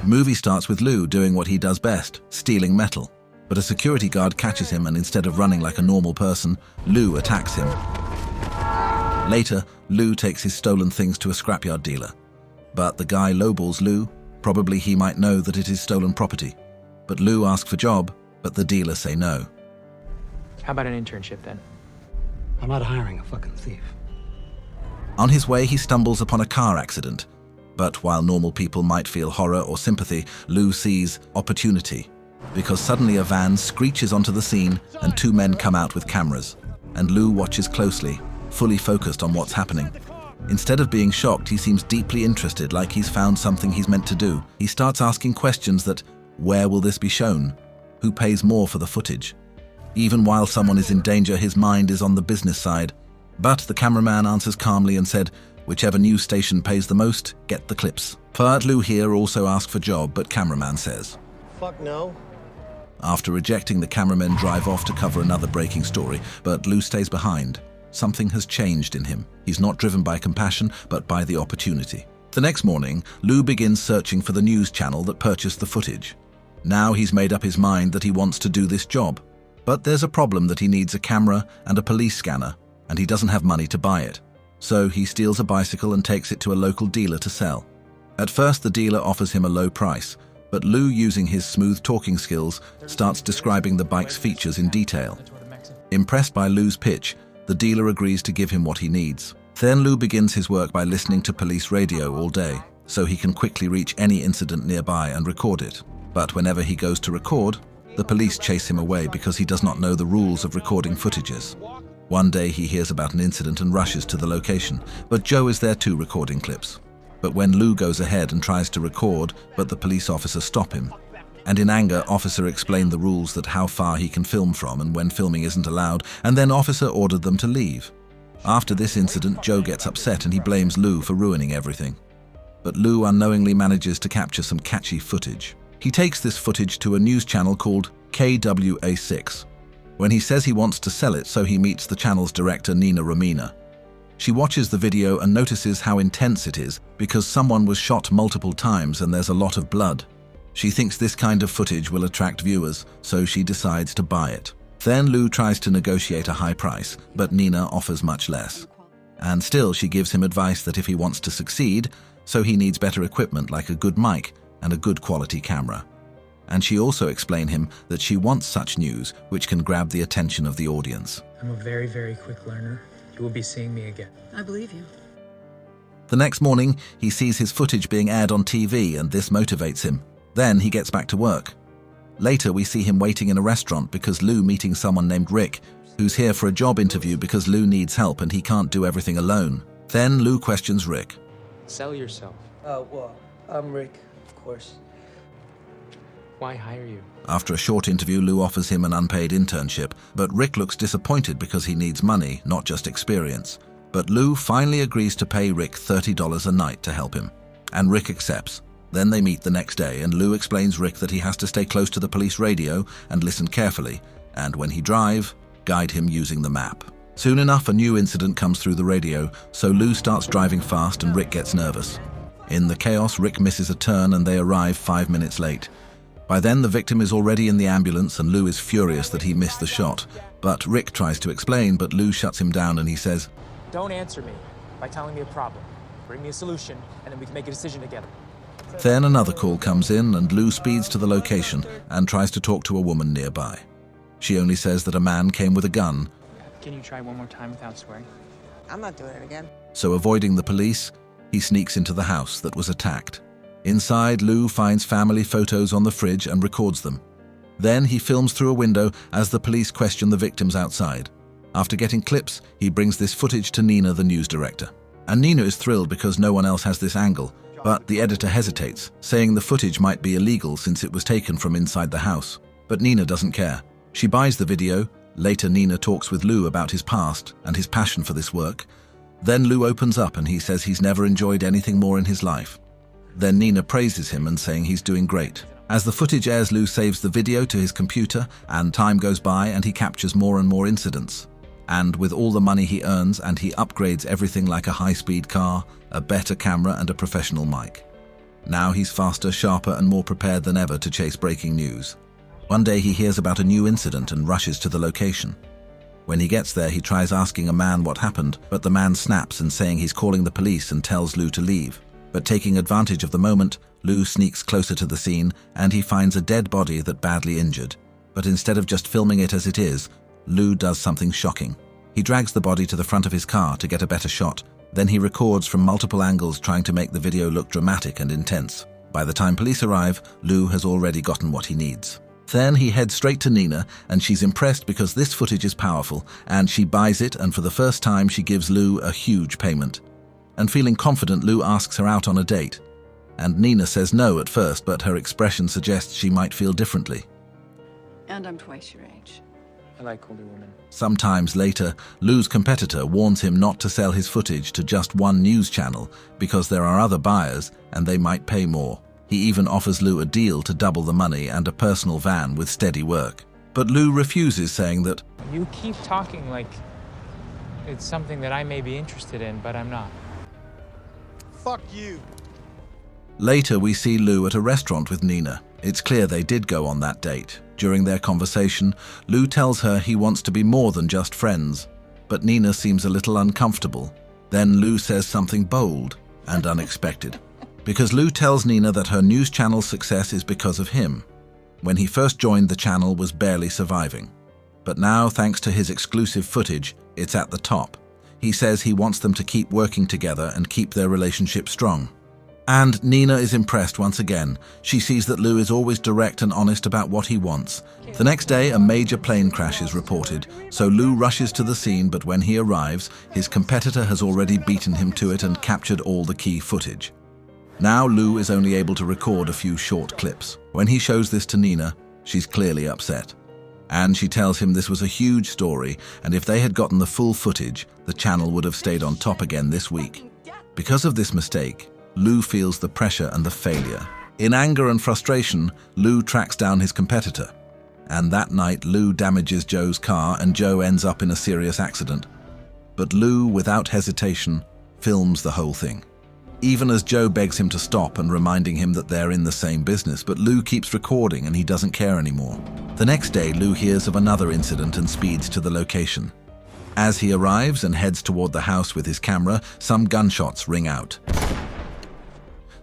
The movie starts with Lou doing what he does best, stealing metal. But a security guard catches him, and instead of running like a normal person, Lou attacks him. Later, Lou takes his stolen things to a scrapyard dealer. But the guy lowballs Lou. Probably he might know that it is stolen property. But Lou asks for job, but the dealer say no. How about an internship then? I'm not hiring a fucking thief. On his way, he stumbles upon a car accident. But while normal people might feel horror or sympathy, Lou sees opportunity. Because suddenly a van screeches onto the scene and two men come out with cameras. And Lou watches closely, fully focused on what's happening. Instead of being shocked, he seems deeply interested, like he's found something he's meant to do. He starts asking questions that, where will this be shown? Who pays more for the footage? Even while someone is in danger, his mind is on the business side. But the cameraman answers calmly and said, whichever news station pays the most, get the clips. But Lou here also asks for job, but cameraman says, fuck no. After rejecting, the cameramen drive off to cover another breaking story, but Lou stays behind. Something has changed in him. He's not driven by compassion, but by the opportunity. The next morning, Lou begins searching for the news channel that purchased the footage. Now he's made up his mind that he wants to do this job. But there's a problem that he needs a camera and a police scanner, and he doesn't have money to buy it. So he steals a bicycle and takes it to a local dealer to sell. At first, the dealer offers him a low price, but Lou, using his smooth talking skills, starts describing the bike's features in detail. Impressed by Lou's pitch, the dealer agrees to give him what he needs. Then Lou begins his work by listening to police radio all day, so he can quickly reach any incident nearby and record it. But whenever he goes to record, the police chase him away because he does not know the rules of recording footages. One day he hears about an incident and rushes to the location, but Joe is there too, recording clips. But when Lou goes ahead and tries to record, but the police officer stop him. And in anger, officer explained the rules that how far he can film from and when filming isn't allowed, and then officer ordered them to leave. After this incident, Joe gets upset and he blames Lou for ruining everything. But Lou unknowingly manages to capture some catchy footage. He takes this footage to a news channel called KWA6. When he says he wants to sell it, so he meets the channel's director, Nina Romina. She watches the video and notices how intense it is because someone was shot multiple times and there's a lot of blood. She thinks this kind of footage will attract viewers, so she decides to buy it. Then Lou tries to negotiate a high price, but Nina offers much less. And still she gives him advice that if he wants to succeed, so he needs better equipment like a good mic and a good quality camera. And she also explains him that she wants such news which can grab the attention of the audience. I'm a very, very quick learner. You will be seeing me again. I believe you. The next morning, he sees his footage being aired on TV and this motivates him. Then he gets back to work. Later, we see him waiting in a restaurant because Lou meeting someone named Rick, who's here for a job interview because Lou needs help and he can't do everything alone. Then Lou questions Rick. Sell yourself. Well, I'm Rick, of course. Why hire you? After a short interview, Lou offers him an unpaid internship, but Rick looks disappointed because he needs money, not just experience. But Lou finally agrees to pay Rick $30 a night to help him. And Rick accepts. Then they meet the next day, and Lou explains Rick that he has to stay close to the police radio and listen carefully, and when he drive, guide him using the map. Soon enough, a new incident comes through the radio, so Lou starts driving fast and Rick gets nervous. In the chaos, Rick misses a turn and they arrive 5 minutes late. By then, the victim is already in the ambulance and Lou is furious that he missed the shot. But Rick tries to explain, but Lou shuts him down and he says, Don't answer me by telling me a problem. Bring me a solution, and then we can make a decision together. Then another call comes in and Lou speeds to the location and tries to talk to a woman nearby. She only says that a man came with a gun. Can you try one more time without swearing? I'm not doing it again. So avoiding the police, he sneaks into the house that was attacked. Inside, Lou finds family photos on the fridge and records them. Then he films through a window as the police question the victims outside. After getting clips, he brings this footage to Nina, the news director. And Nina is thrilled because no one else has this angle, but the editor hesitates, saying the footage might be illegal since it was taken from inside the house. But Nina doesn't care. She buys the video. Later, Nina talks with Lou about his past and his passion for this work. Then Lou opens up and he says he's never enjoyed anything more in his life. Then Nina praises him and saying he's doing great. As the footage airs, Lou saves the video to his computer and time goes by and he captures more and more incidents. And with all the money he earns, and he upgrades everything like a high-speed car, a better camera and a professional mic. Now he's faster, sharper, and more prepared than ever to chase breaking news. One day he hears about a new incident and rushes to the location. When he gets there, he tries asking a man what happened, but the man snaps and saying he's calling the police and tells Lou to leave. But taking advantage of the moment, Lou sneaks closer to the scene and he finds a dead body that badly injured. But instead of just filming it as it is, Lou does something shocking. He drags the body to the front of his car to get a better shot. Then he records from multiple angles, trying to make the video look dramatic and intense. By the time police arrive, Lou has already gotten what he needs. Then he heads straight to Nina, and she's impressed because this footage is powerful, and she buys it, and for the first time she gives Lou a huge payment. And feeling confident, Lou asks her out on a date. And Nina says no at first, but her expression suggests she might feel differently. And I'm twice your age. I like older women. Sometimes later, Lou's competitor warns him not to sell his footage to just one news channel because there are other buyers and they might pay more. He even offers Lou a deal to double the money and a personal van with steady work. But Lou refuses, saying that, You keep talking like it's something that I may be interested in, but I'm not. Fuck you. Later we see Lou at a restaurant with Nina. It's clear they did go on that date. During their conversation, Lou tells her he wants to be more than just friends. But Nina seems a little uncomfortable. Then Lou says something bold and unexpected. Because Lou tells Nina that her news channel's success is because of him. When he first joined, the channel was barely surviving. But now, thanks to his exclusive footage, it's at the top. He says he wants them to keep working together and keep their relationship strong. And Nina is impressed once again. She sees that Lou is always direct and honest about what he wants. The next day, a major plane crash is reported, so Lou rushes to the scene, but when he arrives, his competitor has already beaten him to it and captured all the key footage. Now Lou is only able to record a few short clips. When he shows this to Nina, she's clearly upset. And she tells him this was a huge story, and if they had gotten the full footage, the channel would have stayed on top again this week. Because of this mistake, Lou feels the pressure and the failure. In anger and frustration, Lou tracks down his competitor. And that night, Lou damages Joe's car and Joe ends up in a serious accident. But Lou, without hesitation, films the whole thing. Even as Joe begs him to stop and reminding him that they're in the same business, but Lou keeps recording and he doesn't care anymore. The next day, Lou hears of another incident and speeds to the location. As he arrives and heads toward the house with his camera, some gunshots ring out.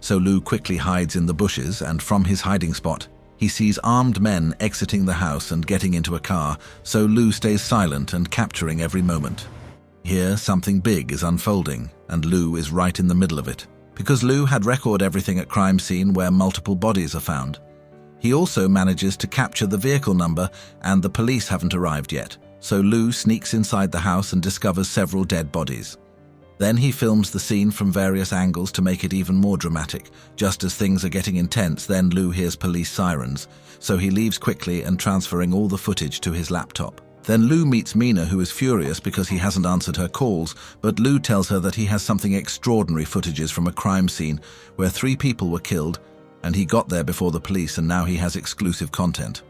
So Lou quickly hides in the bushes, and from his hiding spot, he sees armed men exiting the house and getting into a car, so Lou stays silent and capturing every moment. Here, something big is unfolding, and Lou is right in the middle of it, because Lou had recorded everything at crime scene where multiple bodies are found. He also manages to capture the vehicle number, and the police haven't arrived yet, so Lou sneaks inside the house and discovers several dead bodies. Then he films the scene from various angles to make it even more dramatic. Just as things are getting intense, then Lou hears police sirens, so he leaves quickly and transferring all the footage to his laptop. Then Lou meets Mina, who is furious because he hasn't answered her calls, but Lou tells her that he has something extraordinary footages from a crime scene where 3 people were killed, and he got there before the police and now he has exclusive content.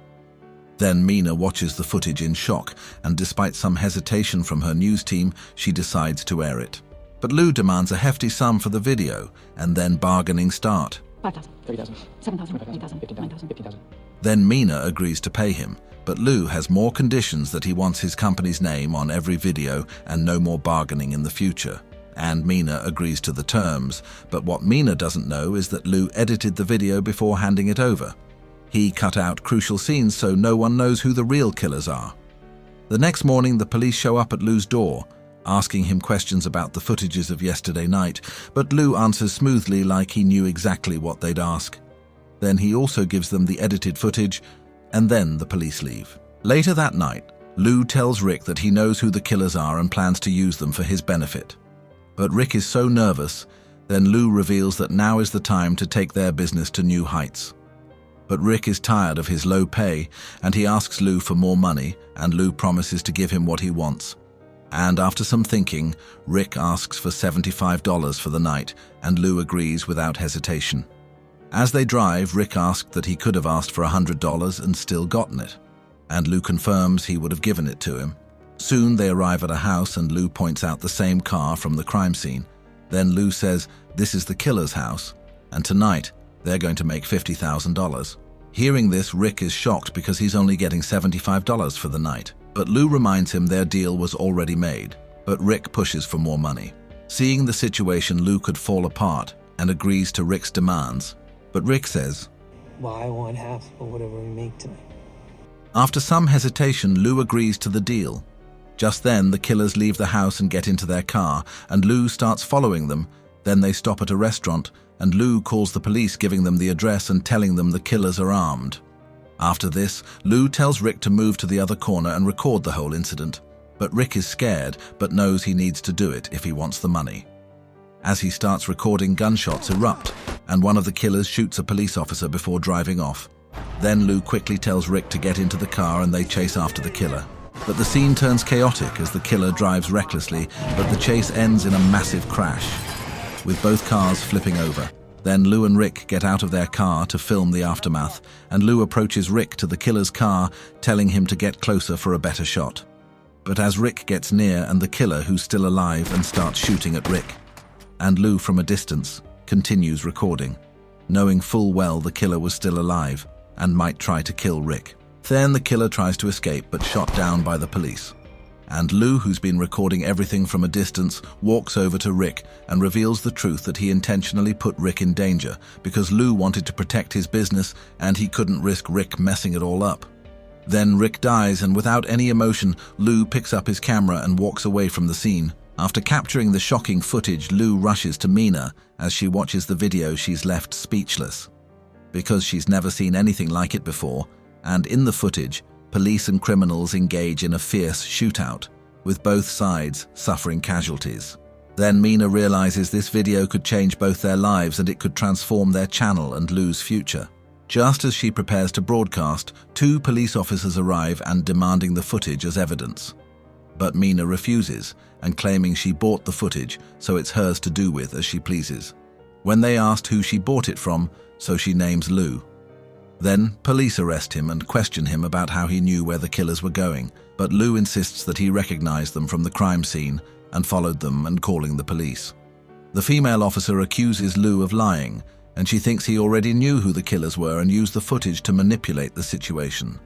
Then Mina watches the footage in shock, and despite some hesitation from her news team, she decides to air it. But Lou demands a hefty sum for the video, and then bargaining start. 5,000. 30,000. 7,000. 8,000. 15,000. 15,000. Then Mina agrees to pay him, but Lou has more conditions that he wants his company's name on every video and no more bargaining in the future. And Mina agrees to the terms, but what Mina doesn't know is that Lou edited the video before handing it over. He cut out crucial scenes so no one knows who the real killers are. The next morning, the police show up at Lou's door, asking him questions about the footages of yesterday night, but Lou answers smoothly like he knew exactly what they'd ask. Then he also gives them the edited footage, and then the police leave. Later that night, Lou tells Rick that he knows who the killers are and plans to use them for his benefit. But Rick is so nervous, then Lou reveals that now is the time to take their business to new heights. But Rick is tired of his low pay, and he asks Lou for more money, and Lou promises to give him what he wants. And after some thinking, Rick asks for $75 for the night, and Lou agrees without hesitation. As they drive, Rick asked that he could have asked for $100 and still gotten it, and Lou confirms he would have given it to him. Soon they arrive at a house and Lou points out the same car from the crime scene. Then Lou says this is the killer's house, and tonight They're going to make $50,000. Hearing this, Rick is shocked because he's only getting $75 for the night. But Lou reminds him their deal was already made. But Rick pushes for more money. Seeing the situation, Lou could fall apart and agrees to Rick's demands. But Rick says, Well, I want half of whatever we make tonight. After some hesitation, Lou agrees to the deal. Just then, the killers leave the house and get into their car, and Lou starts following them. Then they stop at a restaurant, and Lou calls the police, giving them the address and telling them the killers are armed. After this, Lou tells Rick to move to the other corner and record the whole incident. But Rick is scared, but knows he needs to do it if he wants the money. As he starts recording, gunshots erupt, and one of the killers shoots a police officer before driving off. Then Lou quickly tells Rick to get into the car and they chase after the killer. But the scene turns chaotic as the killer drives recklessly, but the chase ends in a massive crash, with both cars flipping over. Then Lou and Rick get out of their car to film the aftermath, and Lou approaches Rick to the killer's car, telling him to get closer for a better shot. But as Rick gets near and the killer, who's still alive, and starts shooting at Rick, and Lou from a distance continues recording, knowing full well the killer was still alive and might try to kill Rick. Then the killer tries to escape but shot down by the police. And Lou, who's been recording everything from a distance, walks over to Rick and reveals the truth that he intentionally put Rick in danger because Lou wanted to protect his business and he couldn't risk Rick messing it all up. Then Rick dies, and without any emotion, Lou picks up his camera and walks away from the scene. After capturing the shocking footage, Lou rushes to Mina. As she watches the video, she's left speechless, because she's never seen anything like it before, and in the footage, police and criminals engage in a fierce shootout, with both sides suffering casualties. Then Mina realizes this video could change both their lives and it could transform their channel and Lou's future. Just as she prepares to broadcast, 2 police officers arrive and demanding the footage as evidence. But Mina refuses, and claiming she bought the footage, so it's hers to do with as she pleases. When they asked who she bought it from, so she names Lou. Then police arrest him and question him about how he knew where the killers were going, but Lou insists that he recognized them from the crime scene and followed them and calling the police. The female officer accuses Lou of lying, and she thinks he already knew who the killers were and used the footage to manipulate the situation.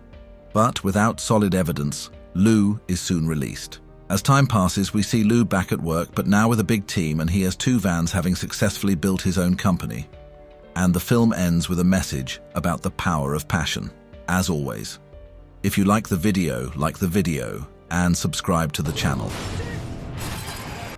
But without solid evidence, Lou is soon released. As time passes, we see Lou back at work, but now with a big team, and he has 2 vans, having successfully built his own company. And the film ends with a message about the power of passion. As always, if you like the video, and subscribe to the channel.